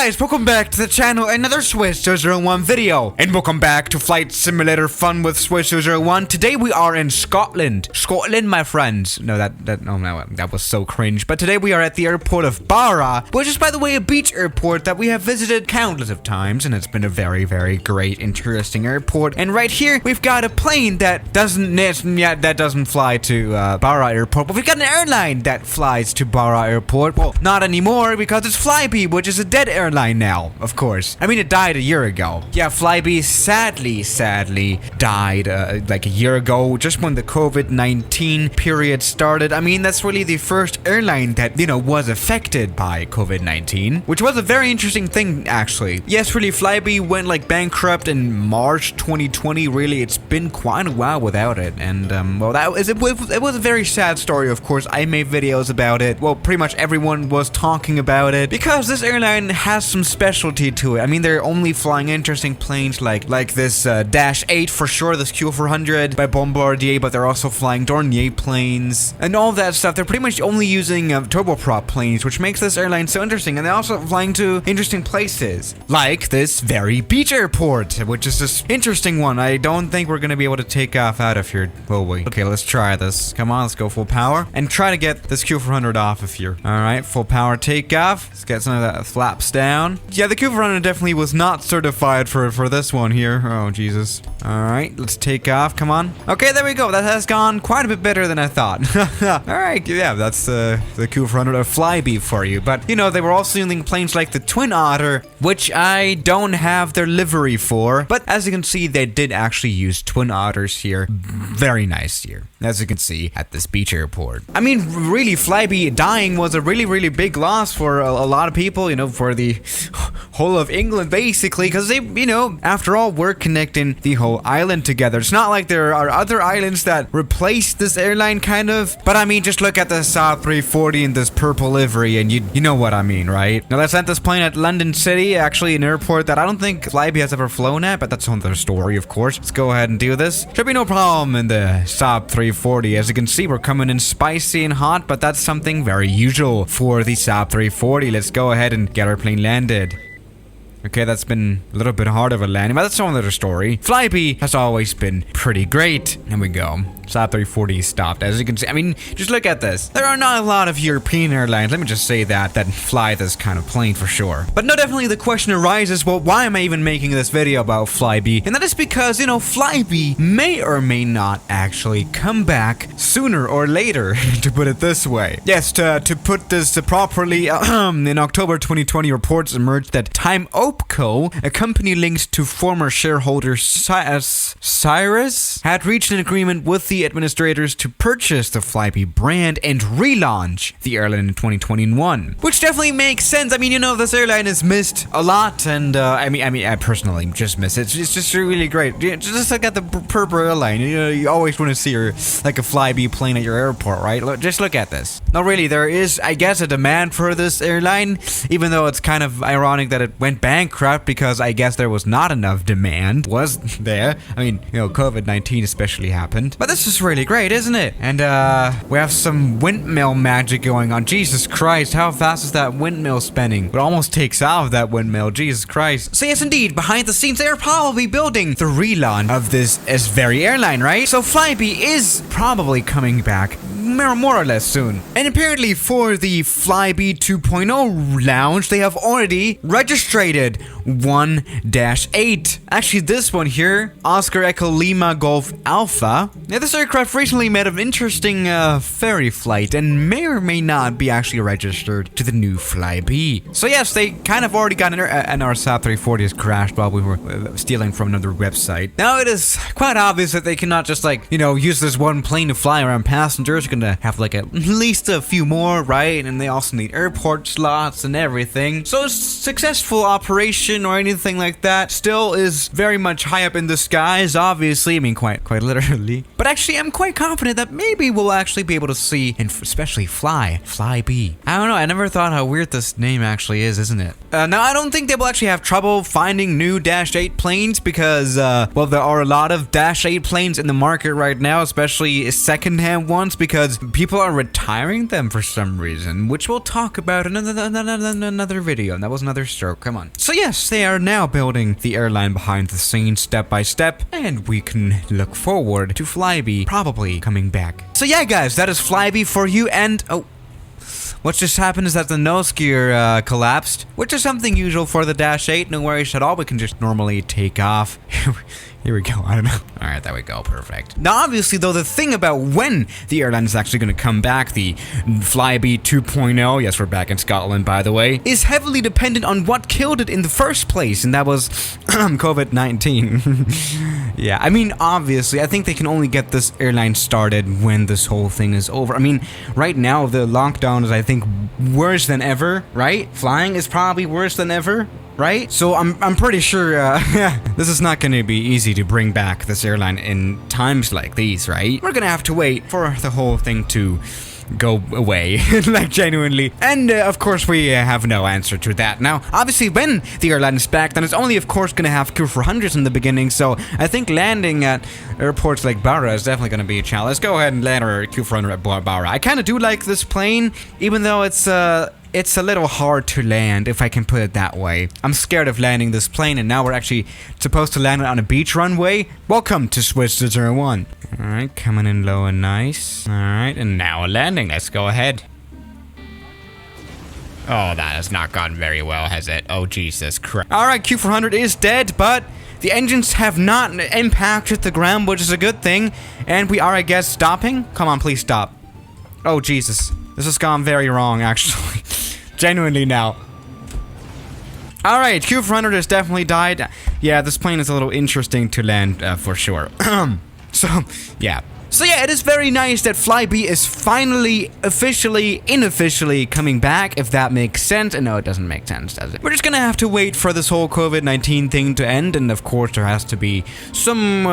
guys, welcome back to the channel, another Swiss 001 video. And welcome back to Flight Simulator Fun with Swiss 001. Today we are in Scotland. Scotland, my friends. No, that was so cringe. But today we are at the airport of Barra, which is, by the way, a beach airport that we have visited countless of times, and it's been a very, very great, interesting airport. And right here, we've got a plane that doesn't fly to Barra Airport, but we've got an airline that flies to Barra Airport. Well, not anymore, because it's FlyBe, which is a dead airline now, of course. I mean, it died a year ago. Yeah, FlyBe sadly died like a year ago, just when the COVID-19 period started. I mean, that's really the first airline that, you know, was affected by COVID-19, which was a very interesting thing, actually. Yes, really, FlyBe went like bankrupt in March 2020. Really, it's been quite a while without it, and well, it was a very sad story. Of course, I made videos about it. Well, pretty much everyone was talking about it because this airline has some specialty to it. I mean, they're only flying interesting planes like this Dash 8 for sure, this Q400 by Bombardier, but they're also flying Dornier planes and all that stuff. They're pretty much only using turboprop planes, which makes this airline so interesting. And they're also flying to interesting places, like this very beach airport, which is this interesting one. I don't think we're gonna be able to take off out of here, will we? Okay, let's try this. Come on, let's go full power and try to get this Q400 off of here. All right, full power takeoff. Let's get some of that flaps down. Yeah, the Q400 definitely was not certified for this one here. Oh, Jesus. All right, let's take off. Come on. Okay, there we go. That has gone quite a bit better than I thought. All right, yeah, that's the Q400 or FlyBe for you. But, you know, they were also using planes like the Twin Otter, which I don't have their livery for. But as you can see, they did actually use Twin Otters here. Very nice here, as you can see at this beach airport. I mean, really, FlyBe dying was a really big loss for a lot of people, you know, for the whole of England, basically, because they, you know, after all, we're connecting the whole island together. It's not like there are other islands that replace this airline, kind of, but I mean, just look at the Saab 340 in this purple livery, and you know what I mean, right? Now, let's land this plane at London City, actually an airport that I don't think FlyBe has ever flown at, but that's another story, of course. Let's go ahead and do this. Should be no problem in the Saab 340. As you can see, we're coming in spicy and hot, but that's something very usual for the Saab 340. Let's go ahead and get our plane landed. Okay, that's been a little bit hard of a landing, but that's another story. FlyBe has always been pretty great. Here we go. Saab 340 stopped. As you can see, I mean, just look at this. There are not a lot of European airlines, let me just say that fly this kind of plane for sure. But no, definitely the question arises, well, why am I even making this video about FlyBe? And that is because, you know, FlyBe may or may not actually come back sooner or later, to put it this way. Yes, to put this properly, in October 2020, reports emerged that Time Opco, a company linked to former shareholder Cyrus, had reached an agreement with the administrators to purchase the FlyBe brand and relaunch the airline in 2021, which definitely makes sense. I mean, you know, this airline is missed a lot, and I mean, I personally just miss it. It's just really great. Just look at the purple airline. You know, you always want to see like a FlyBe plane at your airport, right? Just look at this. No, really, there is, I guess, a demand for this airline, even though it's kind of ironic that it went bankrupt because I guess there was not enough demand, was there? I mean, you know, COVID-19 especially happened, but this is really great, isn't it? And we have some windmill magic going on. Jesus Christ, how fast is that windmill spinning? It almost takes off, that windmill. Jesus Christ. So yes, indeed, behind the scenes, they're probably building the relaunch of this very airline, right? So FlyBe is probably coming back more or less soon. And apparently for the FlyBe 2.0 launch, they have already registered 1-8. Actually, this one here, Oscar Echo Lima Golf Alpha. Now, this aircraft recently made an interesting ferry flight and may or may not be actually registered to the new FlyBe. So yes, they kind of already got an our Saab 340 has crashed while we were stealing from another website. Now, it is quite obvious that they cannot just, like, you know, use this one plane to fly around passengers. You're gonna have like at least a few more, right? And they also need airport slots and everything. So a successful operation or anything like that still is very much high up in the skies, obviously. I mean, quite literally. But actually, I'm quite confident that maybe we'll actually be able to see, and especially FlyBe. I don't know, I never thought how weird this name actually is, isn't it? Now, I don't think they will actually have trouble finding new Dash 8 planes because, well, there are a lot of Dash 8 planes in the market right now, especially secondhand ones, because because people are retiring them for some reason, which we'll talk about in another video. That was another stroke, come on. So yes, they are now building the airline behind the scenes step by step, and we can look forward to FlyBe probably coming back. So yeah guys, that is FlyBe for you, and oh, what just happened is that the nose gear collapsed, which is something usual for the Dash 8. No worries at all. We can just normally take off. Here we go. I don't know. All right, there we go. Perfect. Now, obviously, though, the thing about when the airline is actually going to come back, the FlyBe 2.0, yes, we're back in Scotland, by the way, is heavily dependent on what killed it in the first place, and that was COVID-19. Yeah, I mean, obviously, I think they can only get this airline started when this whole thing is over. I mean, right now, the lockdown is, I think, worse than ever, right? Flying is probably worse than ever. Right? So I'm pretty sure this is not going to be easy to bring back this airline in times like these, right? We're going to have to wait for the whole thing to go away, like genuinely. And of course we have no answer to that. Now, obviously when the airline is back, then it's only of course going to have Q400s in the beginning, so I think landing at airports like Barra is definitely going to be a challenge. Let's go ahead and land our Q400 at Barra. I kind of do like this plane, even though it's a little hard to land, if I can put it that way. I'm scared of landing this plane, and now we're actually supposed to land it on a beach runway. Welcome to Switch to 01. Alright, coming in low and nice. Alright, and now a landing. Let's go ahead. Oh, that has not gone very well, has it? Oh, Jesus Christ. Alright, Q400 is dead, but the engines have not impacted the ground, which is a good thing. And we are, I guess, stopping? Come on, please stop. Oh, Jesus. This has gone very wrong, actually. Genuinely now. Alright, Q400 has definitely died. Yeah, this plane is a little interesting to land, for sure. So, yeah. So yeah, it is very nice that FlyBe is finally, unofficially coming back, if that makes sense. And no, it doesn't make sense, does it? We're just gonna have to wait for this whole COVID-19 thing to end, and of course there has to be some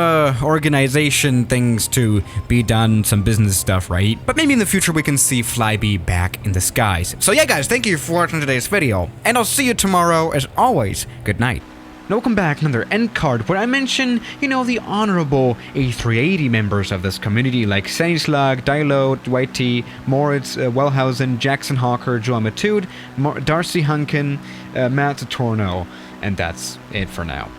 organization things to be done, some business stuff, right? But maybe in the future we can see FlyBe back in the skies. So yeah guys, thank you for watching today's video, and I'll see you tomorrow. As always, good night. Welcome back, another end card where I mention, you know, the honorable A380 members of this community like Sanislag, Dilo, YT, Moritz, Wellhausen, Jackson Hawker, Joe Matude, Darcy Hunkin, Matt Torno, and that's it for now.